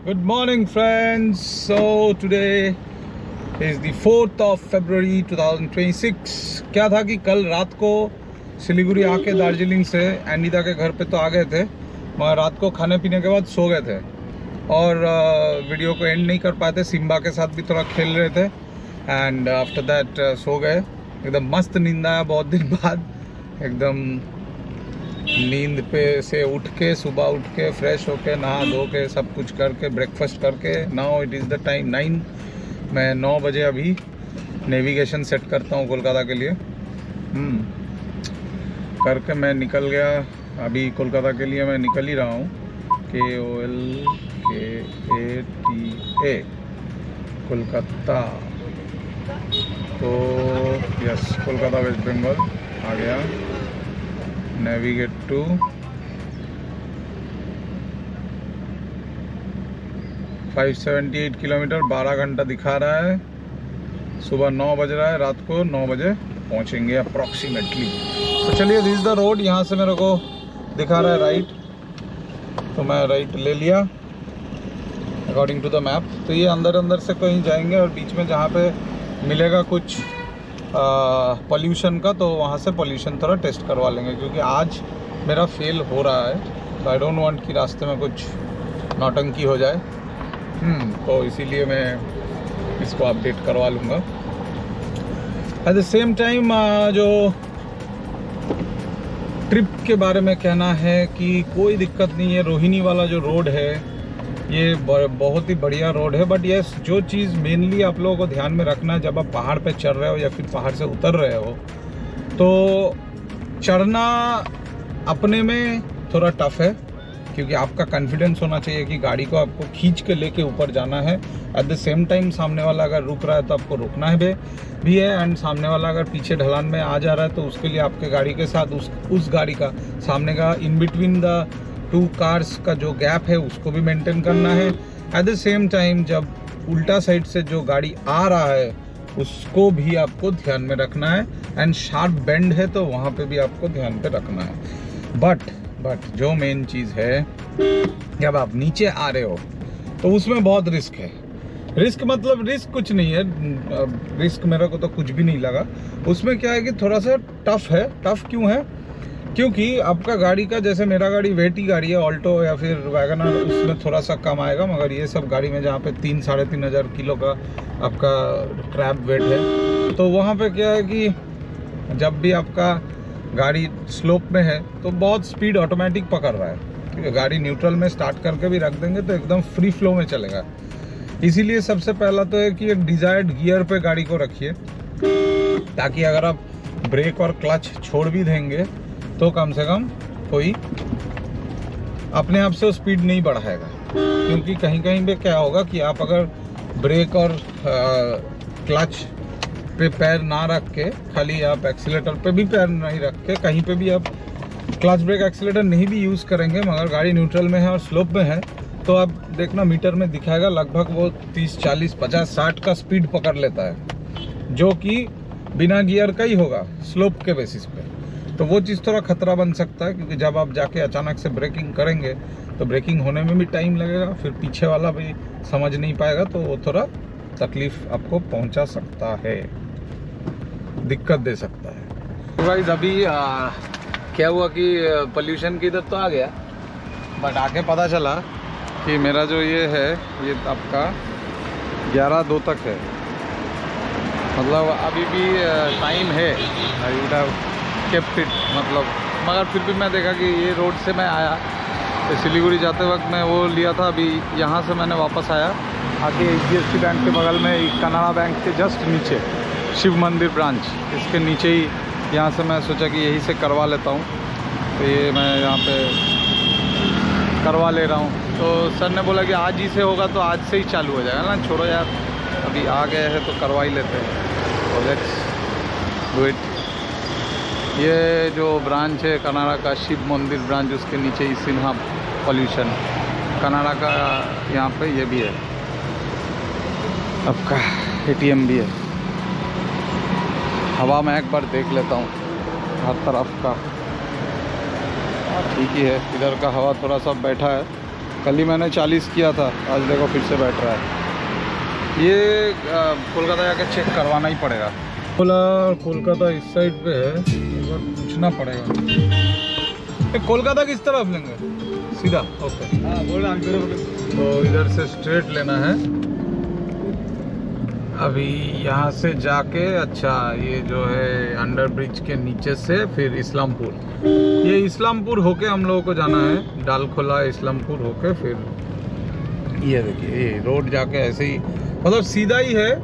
Good morning friends. So today is the 4th of February 2026. क्या था कि कल रात को सिलीगुड़ी आके दार्जिलिंग से एंडिदा के घर पे तो आ गए थे, मगर रात को खाने पीने के बाद सो गए थे और वीडियो को एंड नहीं कर पाए थे। सिम्बा के साथ भी थोड़ा खेल रहे थे एंड आफ्टर दैट सो गए। एकदम मस्त नींद आया बहुत दिन बाद। एकदम नींद पे से उठ के सुबह उठ के फ्रेश होके नहा धो के सब कुछ करके ब्रेकफास्ट करके now it is the time 9। मैं 9 बजे अभी नेविगेशन सेट करता हूँ कोलकाता के लिए। करके मैं निकल गया। अभी कोलकाता के लिए मैं निकल ही रहा हूँ। KOLKATA कोलकाता। तो यस, कोलकाता वेस्ट बंगाल आ गया। नेविगेट टू $578 किलोमीटर, 12 घंटा दिखा रहा है। सुबह 9 बज रहा है, रात को 9 बजे पहुंचेंगे अप्रॉक्सीमेटली। तो चलिए, दिस इज द रोड। यहाँ से मेरे को दिखा रहा है राइट, तो मैं राइट ले लिया अकॉर्डिंग टू द मैप। तो ये अंदर अंदर से कहीं जाएंगे और बीच में जहाँ पे मिलेगा कुछ पोल्यूशन का, तो वहाँ से पोल्यूशन थोड़ा टेस्ट करवा लेंगे, क्योंकि आज मेरा फेल हो रहा है। तो आई डोंट वांट कि रास्ते में कुछ नौटंकी हो जाए। तो इसीलिए मैं इसको अपडेट करवा लूँगा। एट द सेम टाइम जो ट्रिप के बारे में कहना है कि कोई दिक्कत नहीं है। रोहिणी वाला जो रोड है ये बहुत ही बढ़िया रोड है। बट यस, जो चीज़ मेनली आप लोगों को ध्यान में रखना है, जब आप पहाड़ पे चढ़ रहे हो या फिर पहाड़ से उतर रहे हो, तो चढ़ना अपने में थोड़ा टफ है, क्योंकि आपका कॉन्फिडेंस होना चाहिए कि गाड़ी को आपको खींच के लेके ऊपर जाना है। एट द सेम टाइम सामने वाला अगर रुक रहा है तो आपको रुकना है भी है, एंड सामने वाला अगर पीछे ढलान में आ जा रहा है तो उसके लिए आपके गाड़ी के साथ उस गाड़ी का सामने का इन बिटवीन द 2 कार्स का जो गैप है उसको भी मेंटेन करना है। एट द सेम टाइम जब उल्टा साइड से जो गाड़ी आ रहा है उसको भी आपको ध्यान में रखना है, एंड शार्प बेंड है तो वहाँ पे भी आपको ध्यान पे रखना है। बट जो मेन चीज़ है, जब आप नीचे आ रहे हो तो उसमें बहुत रिस्क है। रिस्क मतलब रिस्क कुछ नहीं है, रिस्क मेरे को तो कुछ भी नहीं लगा। उसमें क्या है कि थोड़ा सा टफ है। टफ क्यों है? क्योंकि आपका गाड़ी का, जैसे मेरा गाड़ी वेटी गाड़ी है, ऑल्टो या फिर वैगनर, उसमें थोड़ा सा कम आएगा, मगर ये सब गाड़ी में जहाँ पे 3-3.5 हज़ार किलो का आपका ट्रैप वेट है, तो वहाँ पे क्या है कि जब भी आपका गाड़ी स्लोप में है तो बहुत स्पीड ऑटोमेटिक पकड़ रहा है, क्योंकि गाड़ी न्यूट्रल में स्टार्ट करके भी रख देंगे तो एकदम फ्री फ्लो में चलेगा। इसीलिए सबसे पहला तो है कि एक डिजायर्ड गियर पे गाड़ी को रखिए, ताकि अगर आप ब्रेक और क्लच छोड़ भी देंगे तो कम से कम कोई अपने आप से वो स्पीड नहीं बढ़ाएगा। क्योंकि कहीं कहीं पे क्या होगा कि आप अगर ब्रेक और क्लच पे पैर ना रख के, खाली आप एक्सीलेटर पे भी पैर नहीं रख के, कहीं पे भी आप क्लच ब्रेक एक्सीलेटर नहीं भी यूज़ करेंगे, मगर गाड़ी न्यूट्रल में है और स्लोप में है, तो आप देखना मीटर में दिखाएगा लगभग वो 30, 40, 50, 60 का स्पीड पकड़ लेता है, जो कि बिना गियर का ही होगा स्लोप के बेसिस पे। तो वो चीज़ थोड़ा खतरा बन सकता है, क्योंकि जब आप जाके अचानक से ब्रेकिंग करेंगे तो ब्रेकिंग होने में भी टाइम लगेगा, फिर पीछे वाला भी समझ नहीं पाएगा, तो वो थोड़ा तकलीफ आपको पहुंचा सकता है, दिक्कत दे सकता है। तो गाइस, अभी क्या हुआ कि पोल्यूशन की इधर तो आ गया, बट आके पता चला कि मेरा जो ये है ये आपका 11:02 तक है। मतलब अभी भी टाइम है, I would have kept it, मतलब, मगर फिर भी मैं देखा कि ये रोड से मैं आया तो सिलीगुड़ी जाते वक्त मैं वो लिया था। अभी यहाँ से मैंने वापस आया आके HDFC बैंक के बगल में, कनाडा बैंक के जस्ट नीचे शिव मंदिर ब्रांच, इसके नीचे ही यहाँ से मैं सोचा कि यहीं से करवा लेता हूँ। तो ये मैं यहाँ पे करवा ले रहा हूँ। तो सर ने बोला कि आज ही से होगा तो आज से ही चालू हो जाएगा ना, छोड़ो यार, अभी आ गए हैं तो करवा ही लेते हैं। तो लेट्स डू इट। ये जो ब्रांच है कनाडा का, शिव मंदिर ब्रांच, उसके नीचे ही सिन्हा पोल्यूशन कनाडा का, यहाँ पे ये भी है, आपका ATM भी है। हवा में एक बार देख लेता हूँ हर तरफ का, ठीक ही है। इधर का हवा थोड़ा सा बैठा है, कल ही मैंने 40 किया था, आज देखो फिर से बैठ रहा है। ये कोलकाता जाके चेक करवाना ही पड़ेगा। कोलकाता इस साइड पे है, एक बार पूछना पड़ेगा। कोलकाता किस तरफ लेंगे? सीधा? ओके हाँ बोल रहा हूँ। तो इधर से स्ट्रेट लेना है। अभी यहाँ से जाके अच्छा ये जो है अंडर ब्रिज के नीचे से फिर इस्लामपुर, ये इस्लामपुर होके हम लोगों को जाना है। डालखोला इस्लामपुर होके फिर ये देखिए ये रोड जाके ऐसे ही मतलब सीधा ही है,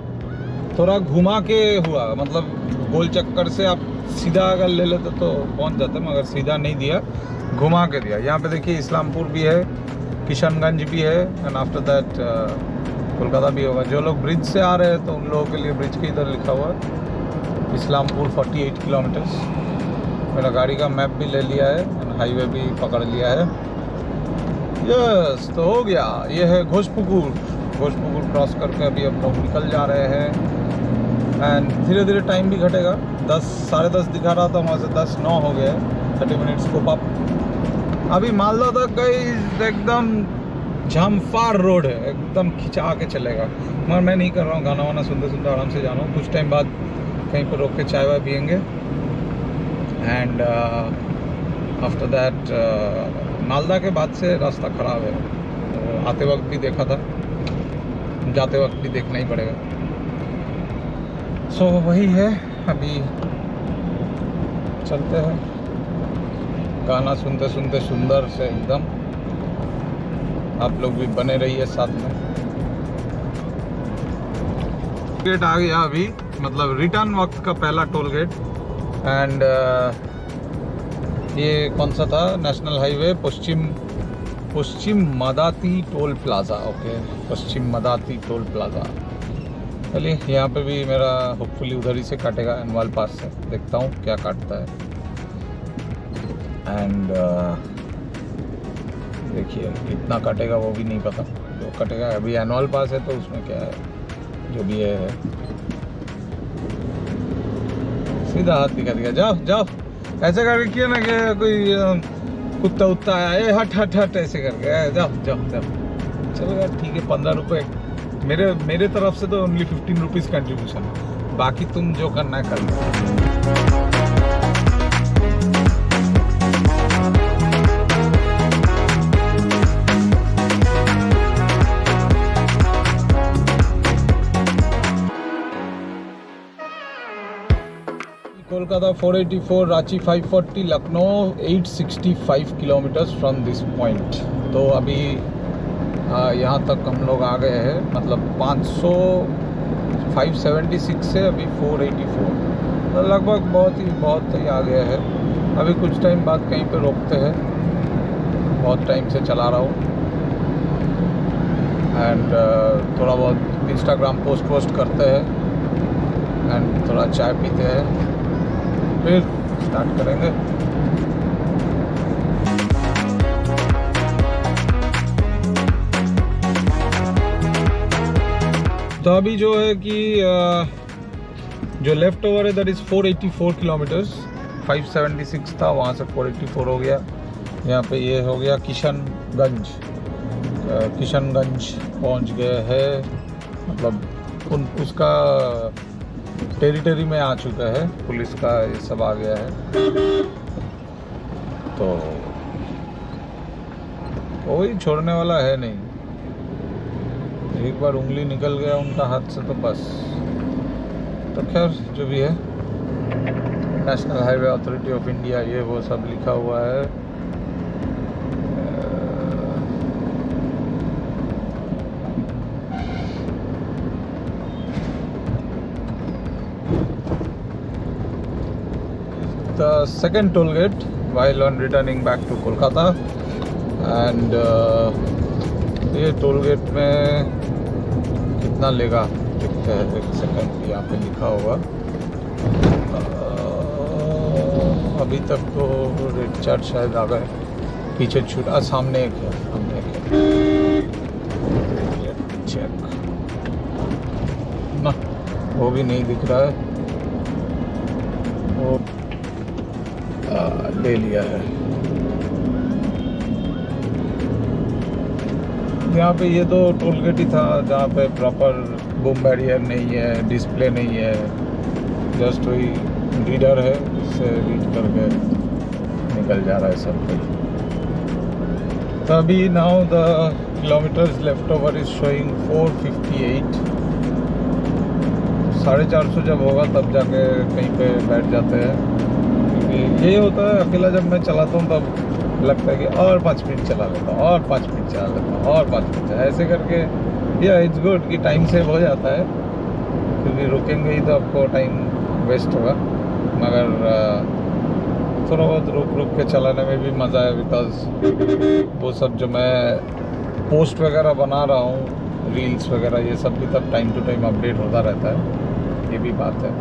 थोड़ा घुमा के हुआ, मतलब गोल चक्कर से आप सीधा अगर ले लेते तो पहुंच जाते, मगर सीधा नहीं दिया, घुमा के दिया। यहाँ पे देखिए इस्लामपुर भी है, किशनगंज भी है एंड आफ्टर दैट कोलकाता भी होगा। जो लोग ब्रिज से आ रहे हैं तो उन लोगों के लिए ब्रिज के इधर लिखा हुआ है इस्लामपुर 48 किलोमीटर्स। मेरा गाड़ी का मैप भी ले लिया है एंड हाईवे भी पकड़ लिया है। यस तो हो गया। ये है घोषपुकुर। घोषपुकुर क्रॉस करके अभी हम लोग निकल जा रहे हैं एंड धीरे धीरे टाइम भी घटेगा। 10 साढ़े 10 दिखा रहा था, वहाँ से 10:09 हो गया है। 30 मिनट्स को अप। अभी मालदा तक गई एकदम झामफार रोड है, एकदम खिंचा के चलेगा। मगर मैं नहीं कर रहा हूँ, गाना वाना सुनते सुनते आराम से जाना हूँ। कुछ टाइम बाद कहीं पर रोक के चाय वाय पियेंगे एंड आफ्टर दैट मालदा के बाद से रास्ता ख़राब है। तो आते वक्त भी देखा था, जाते वक्त भी देखना ही पड़ेगा। सो वही है, अभी चलते हैं गाना सुनते सुनते सुंदर से एकदम। आप लोग भी बने रहिए साथ में। गेट आ गया अभी, मतलब रिटर्न वक्त का पहला टोल गेट एंड ये कौन सा था? नेशनल हाईवे पश्चिम मदाती टोल प्लाज़ा। ओके, पश्चिम मदाती टोल प्लाज़ा। चलिए यहाँ पे भी मेरा होपफुली उधर ही से काटेगा एनवाल पास से, देखता हूँ क्या काटता है। एंड देखिए कितना काटेगा वो भी नहीं पता, जो कटेगा। अभी एनुअल पास है तो उसमें क्या है, जो भी है सीधा हाथ दिखा दिया। जाओ जाओ ऐसे करके किया ना कि कोई कुत्ता उत्ता आया, हट हट हट ऐसे करके जाओ जाओ जाओ। चलो यार ठीक है, 15 रुपये मेरे तरफ से तो ओनली 15 रुपीज़ कंट्रीब्यूशन, बाकी तुम जो करना है कर लो। Kolkata 484, Ranchi 540, Lucknow 865 kilometres from this point. तो अभी यहाँ तक हम लोग आ गए हैं, मतलब 576 से अभी 484, तो लगभग बहुत ही आ गया है। अभी कुछ टाइम बाद कहीं पे रोकते हैं, बहुत टाइम से चला रहा हूँ एंड थोड़ा बहुत इंस्टाग्राम पोस्ट करते हैं एंड थोड़ा चाय पीते हैं, फिर स्टार्ट करेंगे। तो अभी जो है कि जो लेफ्ट ओवर है दैट इज़ 484 किलोमीटर्स। 576 था, वहाँ से 484 हो गया। यहाँ पे ये हो गया किशनगंज पहुँच गए हैं, मतलब उसका टेरिटरी में आ चुका है, पुलिस का ये सब आ गया है। तो कोई छोड़ने वाला है नहीं, एक बार उंगली निकल गया उनका हाथ से तो बस। तो खैर जो भी है, national highway authority of India ये वो सब लिखा हुआ है। The second toll gate while on returning back to Kolkata and ये टोल गेट में कितना लेगा देखते हैं, एक सेकंड यहाँ पे लिखा होगा। अभी तक तो रेड चार्ट शायद आ गए, पीछे छूटा, सामने एक है, चेक ना, वो भी नहीं दिख रहा है, वो ले लिया है। यहाँ पे ये तो टोल गेट ही था जहाँ पे प्रॉपर बूम बैरियर नहीं है, डिस्प्ले नहीं है, जस्ट वही रीडर है, इससे रीड करके निकल जा रहा है सब कुछ। तो अभी now the kilometres left over is showing 458। 450 जब होगा तब जाके कहीं पे बैठ जाते हैं, क्योंकि ये होता है अकेला जब मैं चलाता हूँ तब लगता है कि और 5 मिनट चला लेता हूँ, और 5 मिनट चला लेता हूँ, और 5 मिनट ऐसे करके या इट्स गुड कि टाइम सेव हो जाता है, क्योंकि रुकेंगे ही तो आपको टाइम वेस्ट होगा। मगर थोड़ा बहुत रुक के चलाने में भी मज़ा है, बिकॉज वो सब जो मैं पोस्ट वगैरह बना रहा हूँ, रील्स वगैरह, ये सब भी तब टाइम टू टाइम अपडेट होता रहता है, ये भी बात है।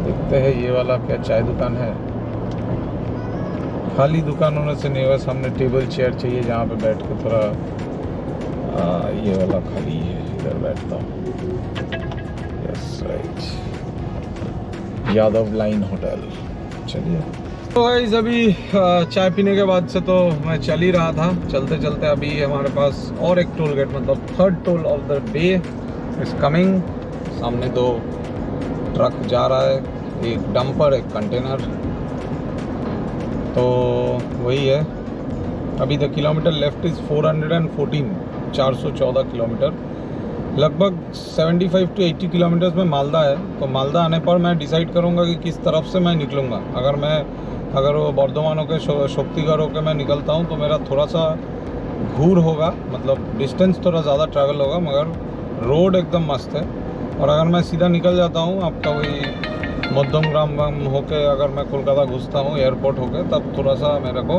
देखते हैं ये वाला क्या चाय दुकान है। खाली दुकान होने से नहीं, बस हमने टेबल चेयर चाहिए जहाँ पे बैठ के थोड़ा ये वाला खाली है, इधर बैठता हूँ। Yes right, Yadav line hotel. चलिए तो गाइस अभी चाय पीने के बाद से तो मैं चल ही रहा था, चलते चलते अभी हमारे पास और एक टोल गेट, मतलब third toll of the day is coming. सामने 2 ट्रक जा रहा है, एक डंपर, एक कंटेनर, तो वही है। अभी the kilometre left is 414, 414 kilometre, लगभग 75 to 80 किलोमीटर्स में मालदा है। तो मालदा आने पर मैं डिसाइड करूँगा कि किस तरफ से मैं निकलूँगा। अगर वो बर्धमान होकर शक्तिगढ़ होकर मैं निकलता हूँ तो मेरा थोड़ा सा घूर होगा, मतलब डिस्टेंस थोड़ा ज़्यादा ट्रैवल होगा, मगर रोड एकदम मस्त है। और अगर मैं सीधा निकल जाता हूँ आपका वही मध्यमग्राम होके, अगर मैं कोलकाता घुसता हूँ एयरपोर्ट होके, तब थोड़ा सा मेरे को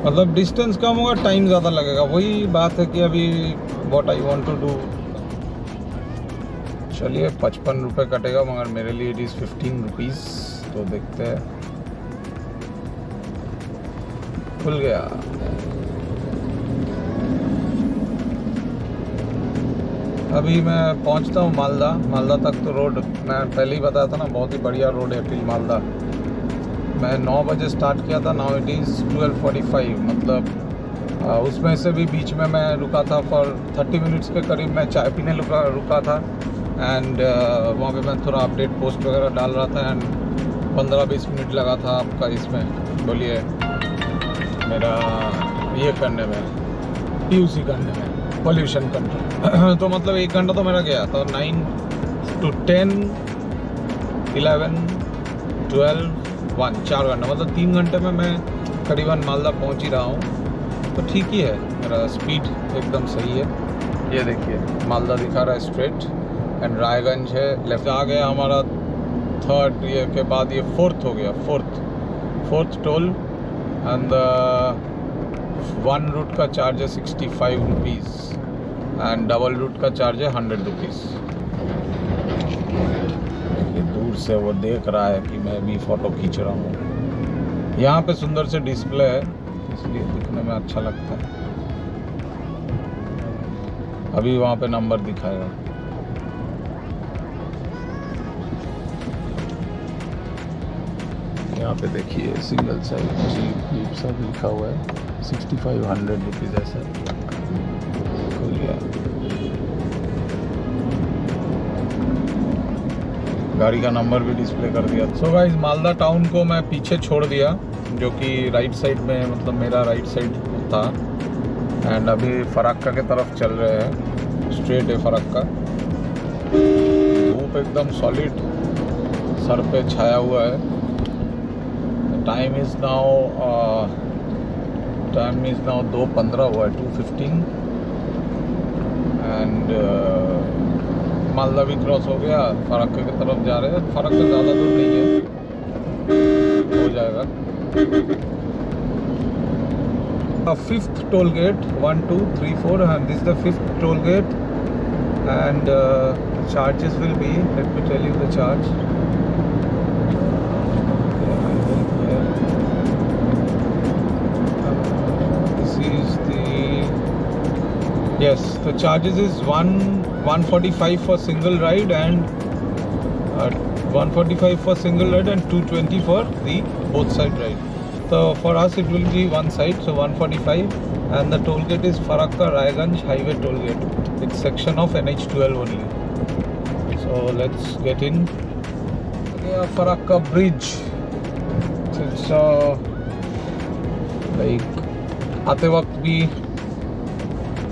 मतलब डिस्टेंस कम होगा, टाइम ज़्यादा लगेगा। वही बात है कि अभी what I want to do. चलिए 55 रुपये कटेगा, मगर मेरे लिए इट इज़ 15 रुपीज़। तो देखते हैं, खुल गया। अभी मैं पहुंचता हूँ मालदा तक। तो रोड मैं पहले ही बताया था ना, बहुत ही बढ़िया रोड है टिल मालदा। मैं 9 बजे स्टार्ट किया था, नाउ इट इज़ 12:45, मतलब उसमें से भी बीच में मैं रुका था फॉर 30 मिनट्स के करीब, मैं चाय पीने रुका था। एंड वहाँ पे मैं थोड़ा अपडेट पोस्ट वगैरह डाल रहा था, एंड 15-20 मिनट लगा था आपका इसमें, बोलिए मेरा ये करने में, PUC करने में, पॉल्यूशन कंट्रोल। तो मतलब 1 घंटा तो मेरा गया। तो 9 to 10, 11, 12, 1, 4 घंटा, मतलब 3 घंटे में मैं करीबन मालदा पहुंच ही रहा हूं। तो ठीक ही है, मेरा स्पीड एकदम सही है। ये देखिए मालदा दिखा रहा है स्ट्रेट, एंड रायगंज है लेफ्ट। आ गया हमारा 3rd, ये के बाद ये 4th हो गया, 4th टोल। एंड 1 रूट का चार्ज है 65 रुपीज़, एंड डबल रूट का चार्ज है 100 रुपीज़। दूर से वो देख रहा है कि मैं भी फ़ोटो खींच रहा हूँ। यहाँ पे सुंदर से डिस्प्ले है, इसलिए दिखने में अच्छा लगता है। अभी वहाँ पे नंबर दिखाएगा। यहाँ पे देखिए सिंगल साइड जीप सब लिखा हुआ है, 6500 रुपीज़ ऐसा खुल गया। गाड़ी का नंबर भी डिस्प्ले कर दिया। सो गाइस मालदा टाउन को मैं पीछे छोड़ दिया, जो कि राइट साइड में, मतलब मेरा राइट साइड था। एंड अभी फराक्का के तरफ चल रहे हैं, स्ट्रेट है फराक्का। धूप एकदम सॉलिड सर पे छाया हुआ है। टाइम इज़ नाउ 2:15 हुआ है, 2:15। एंड मालदा भी क्रॉस हो गया, फराक्का की तरफ जा रहे हैं। फराक्का ज़्यादा दूर नहीं है, हो जाएगा। 5th toll gate, 1, 2, 3, 4, and this is the 5th toll gate, and charges will be, let me tell you the charge. This is the, yes, the charges is 145 for single ride, and 145 for single ride and 220 for the both side ride. So for us it will be one side, so 145, and the toll gate is Farakka Raiganj Highway toll gate. It's section of NH12 only. So let's get in. Yeah, Farakka bridge. It's like आते वक्त भी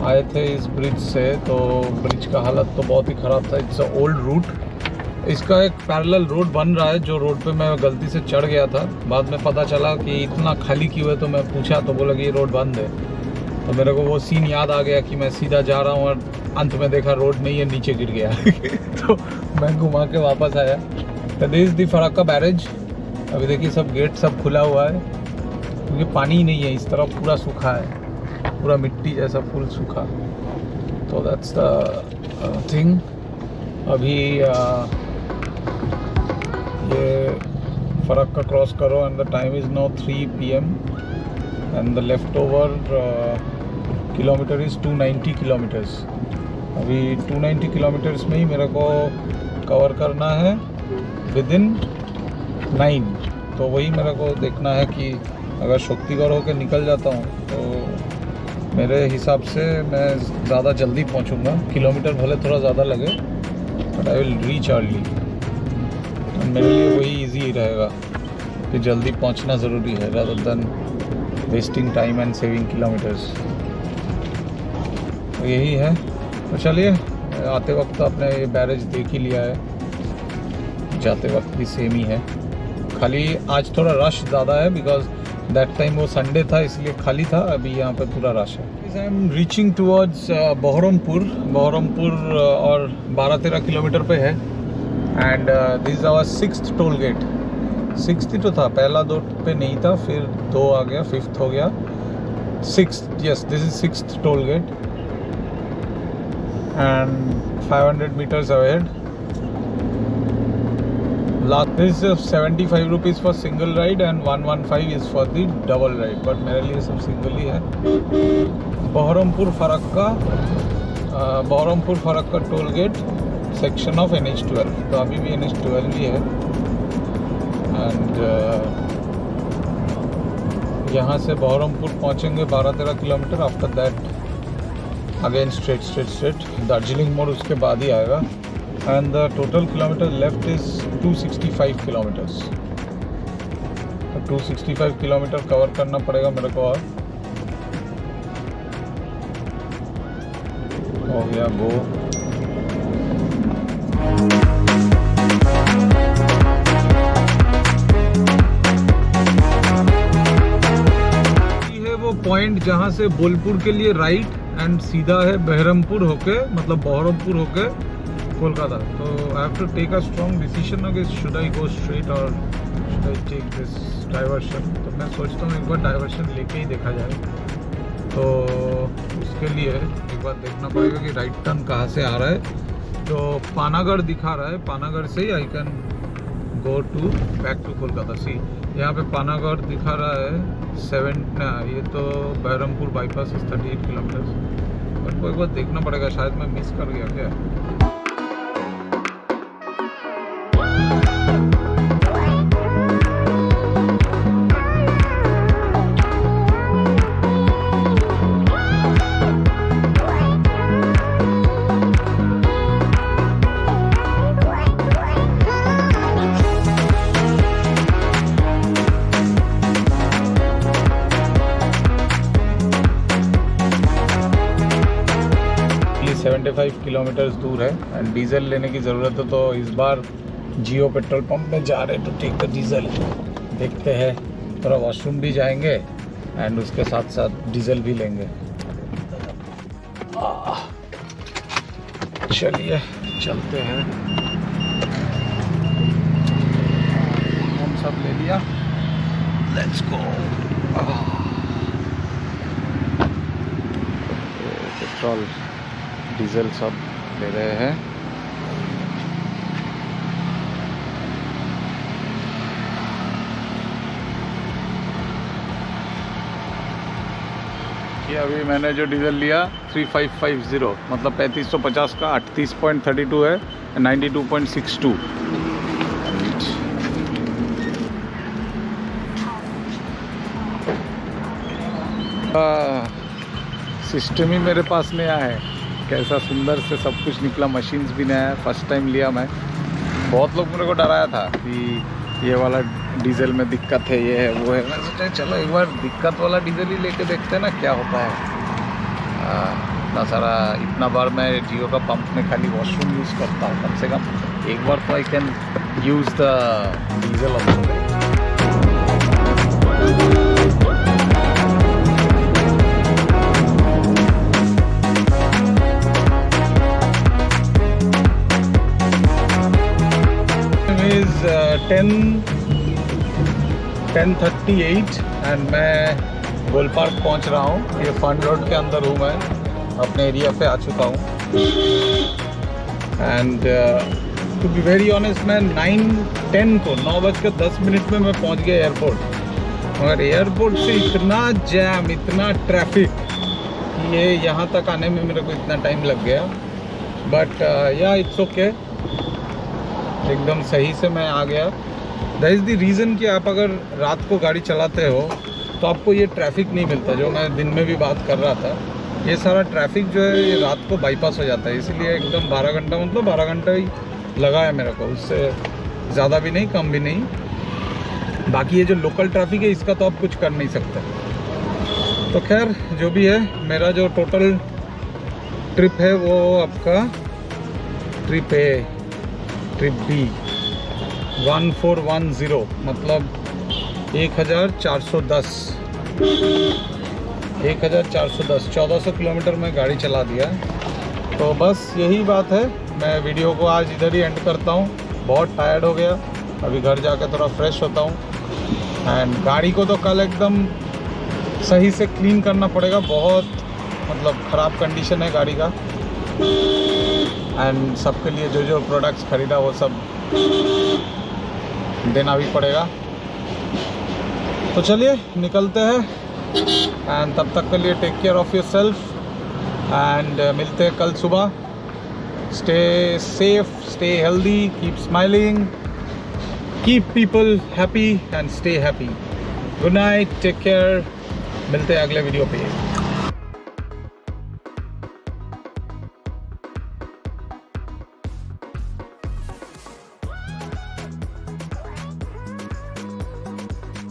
आए थे इस bridge से, तो bridge का हालत तो बहुत ही ख़राब था. It's a old route. इसका एक पैरेलल रोड बन रहा है, जो रोड पे मैं गलती से चढ़ गया था. बाद में पता चला कि इतना खाली क्यों है, तो मैं पूछा तो बोला कि ये रोड बंद है. तो मेरे को वो सीन याद आ गया कि मैं सीधा जा रहा हूँ और अंत में देखा रोड नहीं है, नीचे गिर गया. तो मैं घुमा के वापस आया. This is the Farakka barrage. अभी देखिए सब गेट सब खुला हुआ है, क्योंकि पानी ही नहीं है. इस तरफ पूरा सूखा है, पूरा मिट्टी जैसा फुल सूखा. तो दैट्स द थिंग. अभी ये फराक्का क्रॉस करो and the time is now 3 PM and the left over kilometre is 290 kilometres. अभी 290 किलोमीटर्स में ही मेरे को कवर करना है विदिन 9. तो वही मेरे को देखना है कि अगर शक्तिगढ़ होकर निकल जाता हूँ तो मेरे हिसाब से मैं ज़्यादा जल्दी पहुँचूँगा. किलोमीटर भले थोड़ा ज़्यादा लगे, but I will reach early. मेरे लिए वही इजी रहेगा कि जल्दी पहुंचना ज़रूरी है, rather than wasting time and saving kilometres. तो यही है. तो चलिए, आते वक्त तो आपने ये बैरेज देख ही लिया है, जाते वक्त भी सेम ही है. खाली आज थोड़ा रश ज़्यादा है, बिकॉज दैट टाइम वो संडे था इसलिए खाली था. अभी यहाँ पे पूरा रश है. I am reaching towards Baharampur. और 12-13 किलोमीटर पे है. And this is our 6th toll gate. 6th ही तो था, पहला 2 पे नहीं था, फिर 2 आ गया, 5th हो गया, 6th. Yes, this is 6th toll gate and 500 meters ahead. This is 75 rupees for single ride and 115 is for the double ride. But मेरे लिए सब सिंगल ही है. Baharampur Farakka toll gate section of NH12. तो अभी भी NH12 ही है. एंड यहाँ से बहरमपुर पहुँचेंगे 12-13 kilometre. After that again straight Darjeeling मोड़ उसके बाद ही आएगा. And the total kilometre left is 265 kilometres. तो 265 किलोमीटर कवर करना पड़ेगा मेरे को. और हो गया गो. ये है वो पॉइंट जहाँ से बोलपुर के लिए राइट एंड सीधा है बहरमपुर होके, मतलब बहरमपुर होके कोलकाता. तो I have to take a strong decision अगर शुड आई गो स्ट्रेट और should I take this diversion. तो मैं सोचता हूँ एक बार डाइवर्शन लेके ही देखा जाए. तो उसके लिए एक बार देखना पड़ेगा कि राइट टर्न कहाँ से आ रहा है. तो पानागढ़ दिखा रहा है, पानागढ़ से ही I can go to back to Kolkata. See यहाँ पे पानागढ़ दिखा रहा है 7. ये तो बहरमपुर बाईपास 38 किलोमीटर. बट वो एक बार देखना पड़ेगा, शायद मैं मिस कर गया क्या. ये 75 किलोमीटर्स दूर है एंड डीजल लेने की ज़रूरत है. तो इस बार जियो पेट्रोल पंप में जा रहे तो टेक द डीजल. देखते हैं, थोड़ा वॉशरूम भी जाएंगे एंड उसके साथ साथ डीजल भी लेंगे. चलिए चलते हैं. हम सब ले लिया, लेट्स गो. पेट्रोल डीजल सब ले रहे हैं. कि अभी मैंने जो डीजल लिया 3550, मतलब 3550 का 38.32 है, 92.62. सिस्टम ही मेरे पास नया है, कैसा सुंदर से सब कुछ निकला, मशीन्स भी नया है, फर्स्ट टाइम लिया मैं। बहुत लोग मेरे को डराया था कि ये वाला डीजल में दिक्कत है, ये है वो है। मैं सोचा चलो एक बार दिक्कत वाला डीजल ही लेके देखते हैं ना क्या होता है। इतना बार मैं जियो का पंप में खाली वॉशरूम यूज़ करता हूँ, कम से कम एक बार तो I can use the diesel also. is 10:38 and मैं गोल पार्क पहुंच रहा हूं। ये फन रोड के अंदर हूं, मैं अपने एरिया पे आ चुका हूं। And to be very honest, मैं 9:10 में मैं पहुंच गया एयरपोर्ट। मगर एयरपोर्ट से इतना जैम, इतना ट्रैफिक कि ये यहाँ तक आने में मेरे को इतना टाइम लग गया। बट या इट्स ओके, एकदम सही से मैं आ गया। दैट इज़ द रीज़न कि आप अगर रात को गाड़ी चलाते हो तो आपको ये ट्रैफिक नहीं मिलता, जो मैं दिन में भी बात कर रहा था। ये सारा ट्रैफिक जो है ये रात को बाईपास हो जाता है, इसीलिए एकदम 12 घंटा, मतलब 12 घंटा ही लगा है मेरे को, उससे ज़्यादा भी नहीं कम भी नहीं। बाकी ये जो लोकल ट्रैफिक है इसका तो आप कुछ कर नहीं सकते। तो खैर जो भी है, मेरा जो टोटल ट्रिप है वो आपका ट्रिप बी 1410, मतलब 1410 1400 किलोमीटर में गाड़ी चला दिया। तो बस यही बात है, मैं वीडियो को आज इधर ही एंड करता हूँ। बहुत टायर्ड हो गया, अभी घर जाकर थोड़ा फ्रेश होता हूँ। एंड गाड़ी को तो कल एकदम सही से क्लीन करना पड़ेगा, बहुत मतलब ख़राब कंडीशन है गाड़ी का। एंड सबके लिए जो जो प्रोडक्ट्स ख़रीदा वो सब देना भी पड़ेगा। तो चलिए निकलते हैं, एंड तब तक के लिए take care of yourself, and मिलते हैं कल सुबह। Stay safe, stay healthy, keep smiling, keep people happy and stay happy. Good night, take care, मिलते हैं अगले वीडियो पे।